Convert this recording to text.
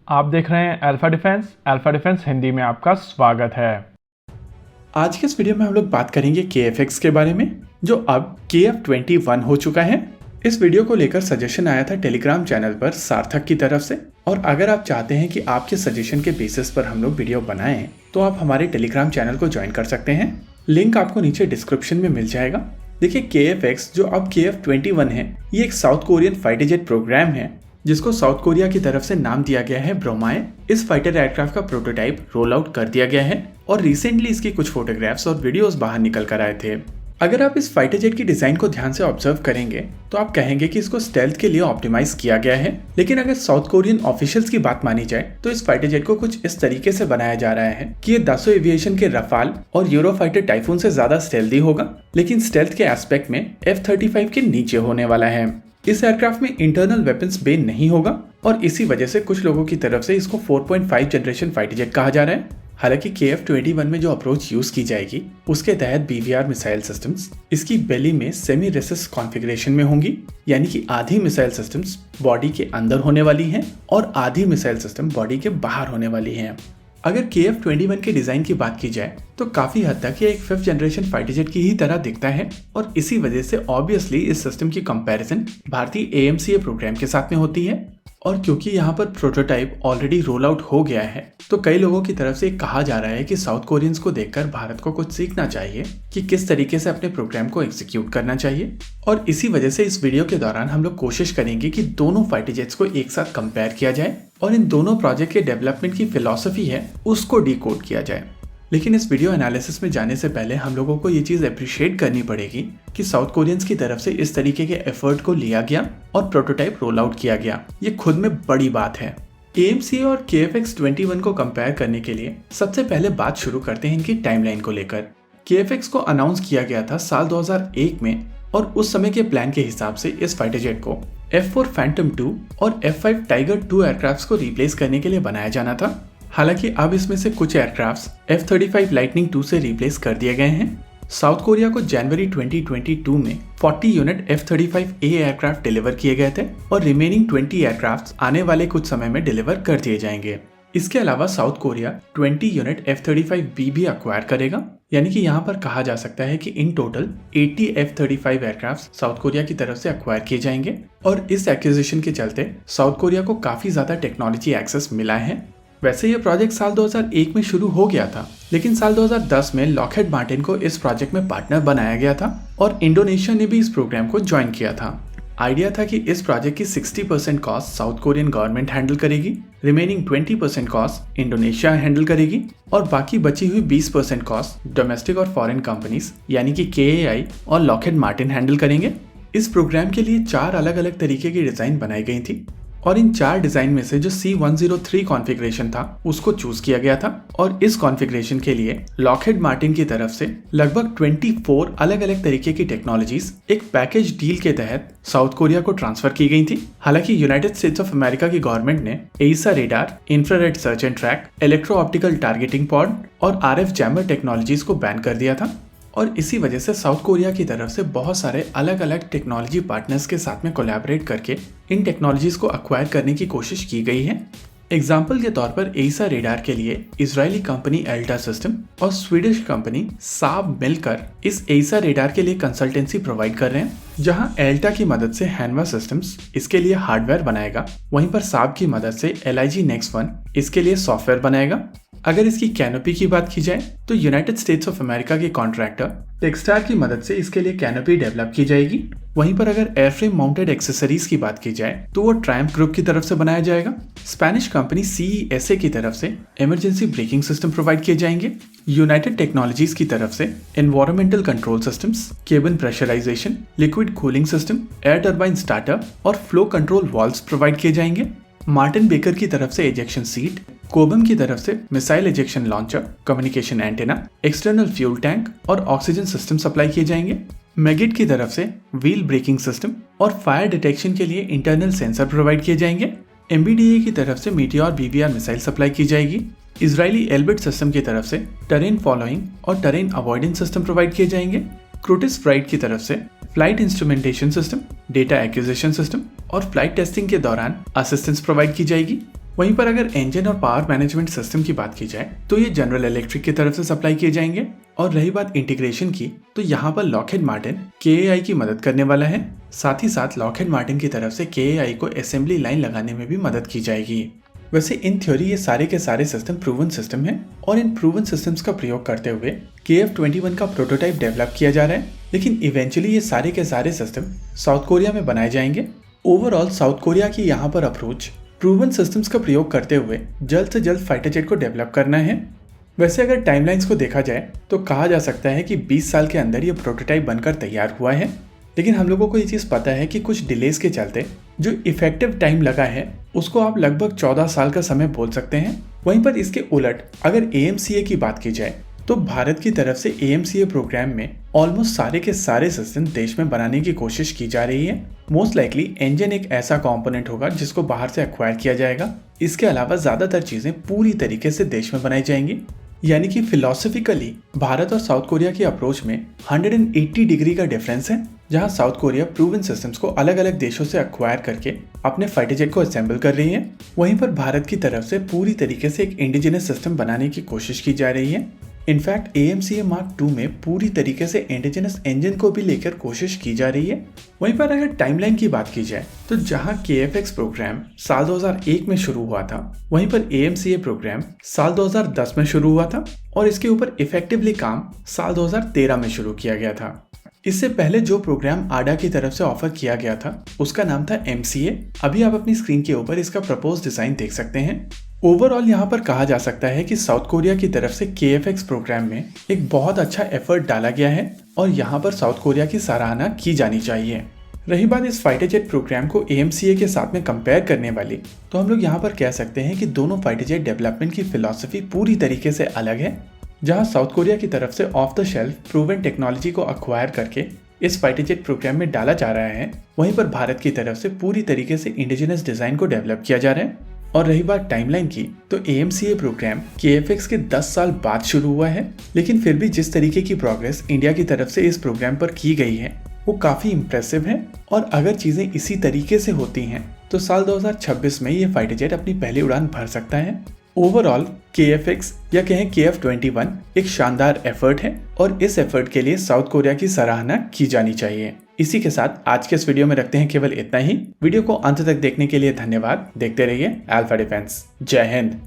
आप देख रहे हैं अल्फा डिफेंस हिंदी में आपका स्वागत है। आज के इस वीडियो में हम लोग बात करेंगे KFX के बारे में, जो अब KF21 हो चुका है। इस वीडियो को लेकर सजेशन आया था टेलीग्राम चैनल पर सार्थक की तरफ से, और अगर आप चाहते हैं कि आपके सजेशन के बेसिस पर हम लोग वीडियो बनाएं तो आप हमारे टेलीग्राम चैनल को ज्वाइन कर सकते हैं। लिंक आपको नीचे डिस्क्रिप्शन में मिल जाएगा। देखिए, KFX जो अब KF21 है, ये एक South Korean fighter jet programme है जिसको साउथ कोरिया की तरफ से नाम दिया गया है ब्रोमाए। इस फाइटर एयरक्राफ्ट का प्रोटोटाइप रोल आउट कर दिया गया है और रिसेंटली इसकी कुछ फोटोग्राफ्स और वीडियोस बाहर निकल कर आए थे। अगर आप इस फाइटर जेट की डिजाइन को ध्यान से ऑब्जर्व करेंगे तो आप कहेंगे कि इसको स्टेल्थ के लिए ऑप्टिमाइज किया गया है, लेकिन अगर साउथ कोरियन ऑफिशियल्स की बात मानी जाए तो इस फाइटर जेट को कुछ इस तरीके से बनाया जा रहा है कि ये दासो एविएशन के रफाल और यूरोफाइटर टाइफून से ज्यादा स्टेल्थी होगा, लेकिन स्टेल्थ के एस्पेक्ट में F-35 के नीचे होने वाला है। इस एयरक्राफ्ट में इंटरनल वेपन्स बे नहीं होगा और इसी वजह से कुछ लोगों की तरफ से इसको 4.5 जनरेशन फाइटर जेट कहा जा रहा है। हालांकि KF21 में जो अप्रोच यूज की जाएगी उसके तहत BVR मिसाइल सिस्टम्स इसकी बेली में सेमी रेसिस कॉन्फ़िगरेशन में होंगी, यानी कि आधी मिसाइल सिस्टम्स बॉडी के अंदर होने वाली हैं और आधी मिसाइल सिस्टम बॉडी के बाहर होने वाली हैं। अगर KF21 के डिजाइन की बात की जाए तो काफी हद तक ये एक 5th जनरेशन फाइटर जेट की ही तरह दिखता है और इसी वजह से ऑब्वियसली इस सिस्टम की कंपैरिजन भारतीय AMCA प्रोग्राम के साथ में होती है। और क्योंकि यहाँ पर प्रोटोटाइप ऑलरेडी रोल आउट हो गया है तो कई लोगों की तरफ से कहा जा रहा है कि साउथ कोरियंस को देखकर भारत को कुछ सीखना चाहिए कि किस तरीके से अपने प्रोग्राम को एग्जीक्यूट करना चाहिए। और इसी वजह से इस वीडियो के दौरान हम लोग कोशिश करेंगे कि दोनों फाइटर जेट्स को एक साथ कंपेयर किया जाए और इन दोनों प्रोजेक्ट के डेवलपमेंट की फिलॉसफी है उसको डिकोड किया जाए। लेकिन इस वीडियो एनालिसिस में जाने से पहले हम लोगों को ये चीज अप्रिशिएट करनी पड़ेगी कि साउथ कोरियंस की तरफ से इस तरीके के एफर्ट को लिया गया और प्रोटोटाइप रोल आउट किया गया, ये खुद में बड़ी बात है। AMCA और KFX21 को कंपेयर करने के लिए सबसे पहले बात शुरू करते हैं इनकी टाइमलाइन को लेकर। KFX को अनाउंस किया गया था साल 2001 में और उस समय के प्लान के हिसाब से इस फाइटर जेट को F4 फैंटम 2 और F5 टाइगर 2 एयरक्राफ्ट्स को रिप्लेस करने के लिए बनाया जाना था। हालांकि अब इसमें से कुछ एयरक्राफ्ट्स F-35 लाइटनिंग 2 से रिप्लेस कर दिए गए हैं। साउथ कोरिया को जनवरी 2022 में 40 यूनिट F-35A एयरक्राफ्ट डिलीवर किए गए थे और रिमेनिंग 20 एयरक्राफ्ट्स आने वाले कुछ समय में डिलीवर कर दिए जाएंगे। इसके अलावा साउथ कोरिया 20 यूनिट F-35B भी अक्वायर करेगा, यानी कि यहाँ पर कहा जा सकता है कि in total 80 F-35 aircraft south Korea की तरफ से अक्वायर किए जाएंगे। और इस एक्विजिशन के चलते साउथ कोरिया को काफी ज्यादा टेक्नोलॉजी एक्सेस मिला है। वैसे ये प्रोजेक्ट साल 2001 में शुरू हो गया था, लेकिन साल 2010 में लॉकहेड मार्टिन को इस प्रोजेक्ट में पार्टनर बनाया गया था और इंडोनेशिया ने भी इस प्रोग्राम को ज्वाइन किया था। आइडिया था कि इस प्रोजेक्ट की 60% cost south Korean government handle करेगी, रिमेनिंग 20% कॉस्ट इंडोनेशिया हैंडल करेगी और बाकी बची हुई 20% कॉस्ट डोमेस्टिक और फॉरेन कंपनीज यानी कि KAI और लॉकहेड मार्टिन हैंडल करेंगे। इस प्रोग्राम के लिए 4 अलग अलग तरीके की डिजाइन बनाई गई थी और इन 4 डिजाइन में से जो C103 कॉन्फ़िगरेशन था उसको चूज किया गया था और इस कॉन्फ़िगरेशन के लिए लॉकहेड मार्टिन की तरफ से लगभग 24 अलग अलग तरीके की टेक्नोलॉजीज एक पैकेज डील के तहत साउथ कोरिया को ट्रांसफर की गई थी। हालांकि यूनाइटेड स्टेट्स ऑफ अमेरिका की गवर्नमेंट ने AESA radar, infrared search and track, electro optical targeting pod और RF जैमर टेक्नोलॉजीज को बैन कर दिया था और इसी वजह से साउथ कोरिया की तरफ से बहुत सारे अलग अलग टेक्नोलॉजी पार्टनर्स के साथ में कोलैबोरेट करके इन टेक्नोलॉजीज को एक्वायर करने की कोशिश की गई है। एग्जाम्पल के तौर पर एइसा रेडार के लिए इजरायली कंपनी एल्टा सिस्टम और स्वीडिश कंपनी साब मिलकर इस एइसा रेडार के लिए कंसल्टेंसी प्रोवाइड कर रहे हैं, जहां एल्टा की मदद से हैनवा सिस्टम्स इसके लिए हार्डवेयर बनाएगा, वहीं पर साब की मदद से LIG Next One इसके लिए सॉफ्टवेयर बनाएगा। अगर इसकी कैनोपी की बात की जाए तो यूनाइटेड स्टेट्स ऑफ अमेरिका के कॉन्ट्रैक्टर टेक्सटार की मदद से इसके लिए कैनोपी डेवलप की जाएगी। वहीं पर अगर एयरफ्रेम माउंटेड एक्सेसरीज की बात की जाए तो वो ट्रायम्फ ग्रुप की तरफ से बनाया जाएगा। स्पेनिश कंपनी CESA की तरफ से इमरजेंसी ब्रेकिंग सिस्टम प्रोवाइड किए जाएंगे। यूनाइटेड टेक्नोलॉजीज की तरफ से environmental control systems, cabin pressurisation, liquid cooling system, air turbine starter और फ्लो कंट्रोल वाल्व्स प्रोवाइड किए जाएंगे। मार्टिन बेकर की तरफ से एजेक्शन सीट, कोबम की तरफ से missile ejection launcher, communication antenna, external fuel tank और ऑक्सीजन सिस्टम सप्लाई किए जाएंगे। मैगिट की तरफ से व्हील ब्रेकिंग सिस्टम और फायर डिटेक्शन के लिए इंटरनल सेंसर प्रोवाइड किए जाएंगे। MBDA की तरफ से मीटियोर BVR मिसाइल सप्लाई की जाएगी। इजरायली एल्बिट सिस्टम की तरफ से टेरेन फॉलोइंग और टेरेन अवॉइडेंस सिस्टम प्रोवाइड किए जाएंगे। क्रूटिस फ्लाइट की तरफ से flight instrumentation system, data acquisition system और फ्लाइट टेस्टिंग के दौरान असिस्टेंस प्रोवाइड की जाएगी। वहीं पर अगर इंजन और पावर मैनेजमेंट सिस्टम की बात की जाए तो ये जनरल इलेक्ट्रिक की तरफ से सप्लाई किए जाएंगे। और रही बात इंटीग्रेशन की, तो यहाँ पर लॉकहीड मार्टिन KAI की मदद करने वाला है। साथ ही साथ लॉकहीड मार्टिन की तरफ से KAI को असेंबली लाइन लगाने में भी मदद की जाएगी। वैसे इन थ्योरी ये सारे के सारे सिस्टम प्रूवन सिस्टम है और इन प्रूवन सिस्टम्स का प्रयोग करते हुए KF-21 का प्रोटोटाइप डेवलप किया जा रहा है। लेकिन इवेंचुअली ये सारे के सारे सिस्टम साउथ कोरिया में बनाए जाएंगे। ओवरऑल साउथ कोरिया की यहाँ पर अप्रोच प्रूवन सिस्टम्स का प्रयोग करते हुए जल्द से जल्द फाइटर जेट को डेवलप करना है। वैसे अगर टाइमलाइंस को देखा जाए तो कहा जा सकता है कि 20 साल के अंदर ये प्रोटोटाइप बनकर तैयार हुआ है। लेकिन हम लोगों को ये चीज़ पता है कि कुछ डिलेज के चलते जो इफेक्टिव टाइम लगा है उसको आप लगभग 14 साल का समय बोल सकते हैं। वहीं पर इसके उलट अगर AMCA की बात की जाए तो भारत की तरफ से AMCA प्रोग्राम में ऑलमोस्ट सारे के सारे सिस्टम देश में बनाने की कोशिश की जा रही है। मोस्ट लाइकली इंजन एक ऐसा कंपोनेंट होगा जिसको बाहर से एक्वायर किया जाएगा। इसके अलावा ज्यादातर चीजें पूरी तरीके से देश में बनाई जाएंगी। यानी कि फिलोसफिकली भारत और साउथ कोरिया की अप्रोच में 180 डिग्री का डिफरेंस है, जहां साउथ कोरिया प्रूवन सिस्टम्स को अलग अलग देशों से एक्वायर करके अपने फाइटर जेट को असेंबल कर रही है। वहीं पर भारत की तरफ से पूरी तरीके से एक इंडिजिनस सिस्टम बनाने की कोशिश की जा रही है। इनफैक्ट AMCA Mark II में पूरी तरीके से इंडिजिनस इंजन को भी लेकर कोशिश की जा रही है। वहीं पर अगर टाइमलाइन की बात की जाए तो जहां KFX प्रोग्राम साल 2001 में शुरू हुआ था, वहीं पर AMCA प्रोग्राम साल 2010 में शुरू हुआ था और इसके ऊपर इफेक्टिवली काम साल 2013 में शुरू किया गया था। इससे पहले जो प्रोग्राम आडा की तरफ से ऑफर किया गया था उसका नाम था MCA। अभी आप अपनी स्क्रीन के ऊपर इसका प्रपोज डिजाइन देख सकते हैं। ओवरऑल यहाँ पर कहा जा सकता है कि साउथ कोरिया की तरफ से KFX प्रोग्राम में एक बहुत अच्छा एफर्ट डाला गया है और यहाँ पर साउथ कोरिया की सराहना की जानी चाहिए। रही बात इस फाइटर जेट प्रोग्राम को AMCA के साथ में कंपेयर करने वाली, तो हम लोग यहाँ पर कह सकते हैं कि दोनों फाइटर जेट डेवलपमेंट की फिलॉसफी पूरी तरीके से अलग है। जहाँ साउथ कोरिया की तरफ से of the shelf proven technology को अक्वायर करके इस फाइटर जेट प्रोग्राम में डाला जा रहा है, वहीं पर भारत की तरफ से पूरी तरीके से इंडिजिनस डिजाइन को डेवलप किया जा रहा है। और रही बात टाइमलाइन की, तो AMCA प्रोग्राम KFX के 10 साल बाद शुरू हुआ है। लेकिन फिर भी जिस तरीके की प्रोग्रेस इंडिया की तरफ से इस प्रोग्राम पर की गई है वो काफी इम्प्रेसिव है। और अगर चीजें इसी तरीके से होती हैं तो साल 2026 में ये फाइटर जेट अपनी पहली उड़ान भर सकता है। ओवरऑल KFX या कहें KF-21 एक शानदार एफर्ट है और इस एफर्ट के लिए साउथ कोरिया की सराहना की जानी चाहिए। इसी के साथ आज के इस वीडियो में रखते हैं केवल इतना ही। वीडियो को अंत तक देखने के लिए धन्यवाद। देखते रहिए अल्फा डिफेंस। जय हिंद।